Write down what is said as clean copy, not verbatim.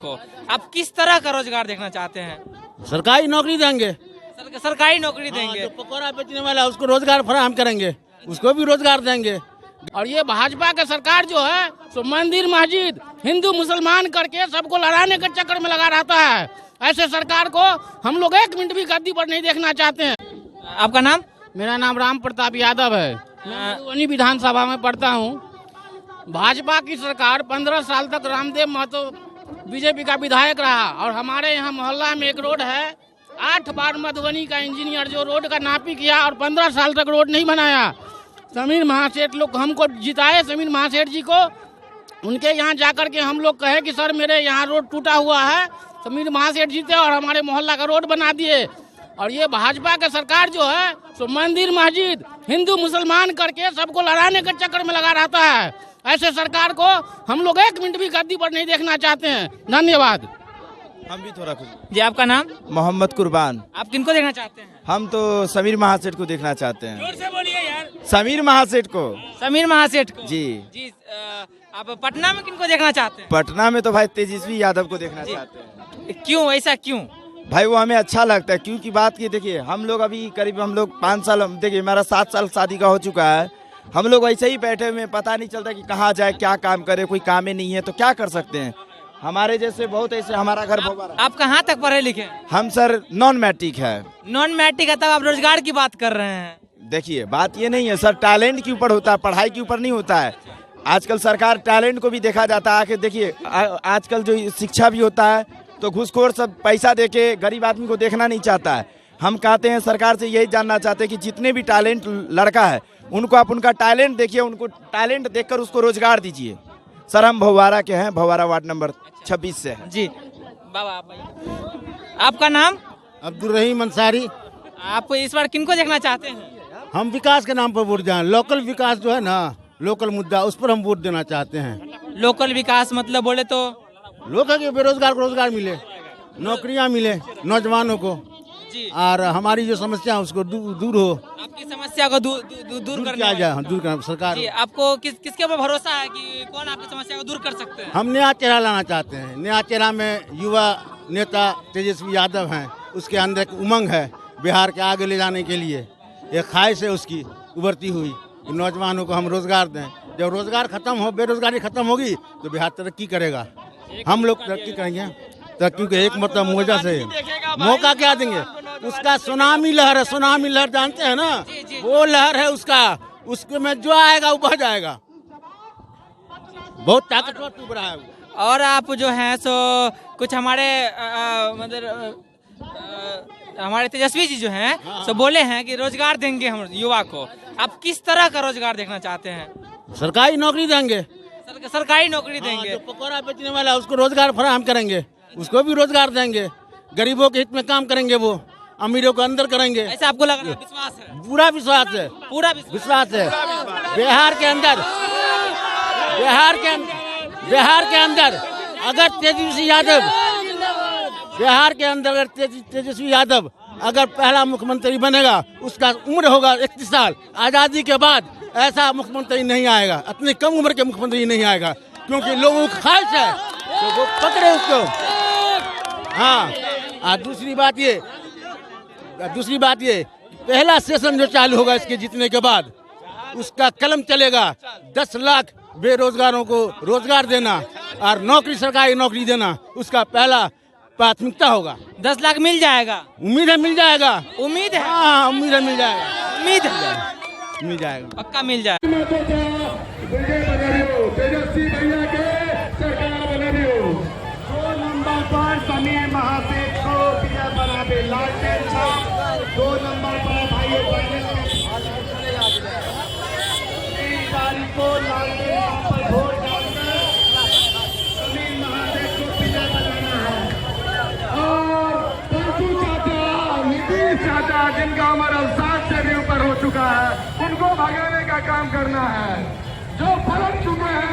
को आप किस तरह का रोजगार देखना चाहते हैं? सरकारी नौकरी देंगे। सरकारी नौकरी देंगे। जो पकौड़ा बेचने वाला उसको रोजगार फराहम करेंगे, उसको भी रोजगार देंगे। और ये भाजपा का सरकार जो है तो मंदिर मस्जिद हिंदू मुसलमान करके सबको लड़ाने के चक्कर में लगा रहता है। ऐसे सरकार को हम लोग एक मिनट भी गद्दी पर नहीं देखना चाहते हैं। आपका नाम? मेरा नाम राम प्रताप यादव है, मैं मधुबनी विधानसभा में पढ़ता हूँ। भाजपा की सरकार 15 साल तक रामदेव महतो बीजेपी का विधायक रहा और हमारे यहाँ मोहल्ला में एक रोड है, 8 बार मधुबनी का इंजीनियर जो रोड का नापी किया और 15 साल तक रोड नहीं बनाया। समीर महासेठ लोग हमको जिताए, समीर महासेठ जी को, उनके यहाँ जाकर के हम लोग कहे कि सर मेरे यहाँ रोड टूटा हुआ है। समीर महासेठ जीते और हमारे मोहल्ला का रोड बना दिए। और ये भाजपा का सरकार जो है तो मंदिर मस्जिद हिंदू मुसलमान करके सबको लड़ाने के चक्कर में लगा रहता है। ऐसे सरकार को हम लोग एक मिनट भी गद्दी पर नहीं देखना चाहते हैं। धन्यवाद। हम भी थोड़ा खुश। जी आपका नाम? मोहम्मद कुर्बान। आप किनको देखना चाहते हैं? हम तो समीर महासेठ को देखना चाहते हैं। जोर से बोलिए यार। समीर महासेठ को। समीर महासेठ को। जी जी आप पटना में किनको देखना चाहते हैं? पटना में तो भाई तेजस्वी यादव को देखना चाहते हैं। क्यों, ऐसा क्यों? भाई वो हमें अच्छा लगता है, क्योंकि बात की देखिए हम लोग अभी करीब 5 साल, देखिए मेरा 7 साल शादी का हो चुका है। हम लोग ऐसे ही बैठे हुए, पता नहीं चलता कि कहाँ जाए, क्या काम करे, कोई काम ही नहीं है तो क्या कर सकते हैं। हमारे जैसे बहुत ऐसे, हमारा घर आप कहाँ तक पढ़े लिखे हैं? हम सर नॉन मैट्रिक है। नॉन मैट्रिक है, तब आप रोजगार की बात कर रहे हैं। देखिए बात ये नहीं है सर, टैलेंट के ऊपर होता है, पढ़ाई के ऊपर नहीं होता है। आजकल सरकार टैलेंट को भी देखा जाता है। आके देखिए आजकल जो शिक्षा भी होता है तो घूसखोर सब पैसा देके गरीब आदमी को देखना नहीं चाहता है। हम कहते हैं सरकार से यही जानना चाहते हैं कि जितने भी टैलेंट लड़का है उनको आप उनका टैलेंट देखिए, उनको टैलेंट देखकर उसको रोजगार दीजिए। सर हम भवारा के हैं, भवारा वार्ड नंबर 26 से। जी बाबा आप आपका नाम? अब्दुल रहीम अंसारी। आप इस बार किनको देखना चाहते हैं? हम विकास के नाम पर वोट दें, लोकल विकास जो है ना, लोकल मुद्दा, उस पर हम वोट देना चाहते हैं। लोकल विकास मतलब बोले तो लोग के बेरोजगार को रोजगार मिले, नौकरियां मिले नौजवानों को, जी, और हमारी जो समस्या है उसको दूर हो। आपकी समस्या को दूर करने किया जाए, दूर करना सरकार। जी, आपको किसके ऊपर भरोसा है कि कौन आपकी समस्या को दूर कर सकते हैं? हम नया चेहरा लाना चाहते हैं। नया चेहरा में युवा नेता तेजस्वी यादव हैं, उसके अंदर एक उमंग है बिहार के आगे ले जाने के लिए, एक ख्वाहिश है उसकी उभरती हुई। नौजवानों को हम रोजगार दें। जब रोजगार खत्म हो, बेरोजगारी खत्म होगी तो बिहार तरक्की करेगा, हम लोग तरक्की करेंगे। तरक्की के एक मतलब मुआवजा से मौका क्या देंगे? उसका सुनामी लहर है, सुनामी लहर जानते हैं ना, वो लहर है उसका, उसके में जो आएगा वो बह जाएगा। बहुत ताकतवर टूब रहा है वो। और आप जो हैं सो कुछ हमारे मतलब हमारे तेजस्वी जी जो हैं सो बोले हैं कि रोजगार देंगे हम युवा को। आप किस तरह का रोजगार देखना चाहते हैं? सरकारी नौकरी देंगे। सरकारी नौकरी देंगे। जो पकौड़ा बेचने वाला उसको रोजगार फराहम करेंगे, उसको भी रोजगार देंगे। गरीबों के हित में काम करेंगे, वो अमीरों को अंदर करेंगे। ऐसा आपको लग रहा है? विश्वास है? पूरा विश्वास है, पूरा विश्वास है। बिहार के अंदर अगर तेजस्वी यादव अगर पहला मुख्यमंत्री बनेगा, उसका उम्र होगा 31 साल। आजादी के बाद ऐसा मुख्यमंत्री नहीं आएगा, इतनी कम उम्र के मुख्यमंत्री नहीं आएगा, क्योंकि लोगों की ख्वाहिश है तो वो पकड़े उसको। हाँ, और दूसरी बात ये पहला सेशन जो चालू होगा इसके जीतने के बाद, उसका कलम चलेगा 10 लाख बेरोजगारों को रोजगार देना और सरकारी नौकरी देना, उसका पहला प्राथमिकता होगा। 10 लाख मिल जाएगा? उम्मीद है मिल जाएगा। उम्मीद है? हाँ, उम्मीद है मिल जाएगा। उम्मीद है मिल जाएगा, पक्का मिल जाएगा। तेजस्वी भैया के सरकार बना दियो। 2 नंबर पर समीर महासेठ को पीएम बना दे, लालटेन साहब 2 नंबर पर भाइयों बहनों 3 तारीख को लालटेन साहब पर वोट डालकर समीर महासेठ को पीएम बनाना है। और पंचू चाचा, नीतीश चाचा, जिनका उम्र 60 से भी ऊपर हो चुका है, उनको भगाने का काम करना है। जो पलट चुके हैं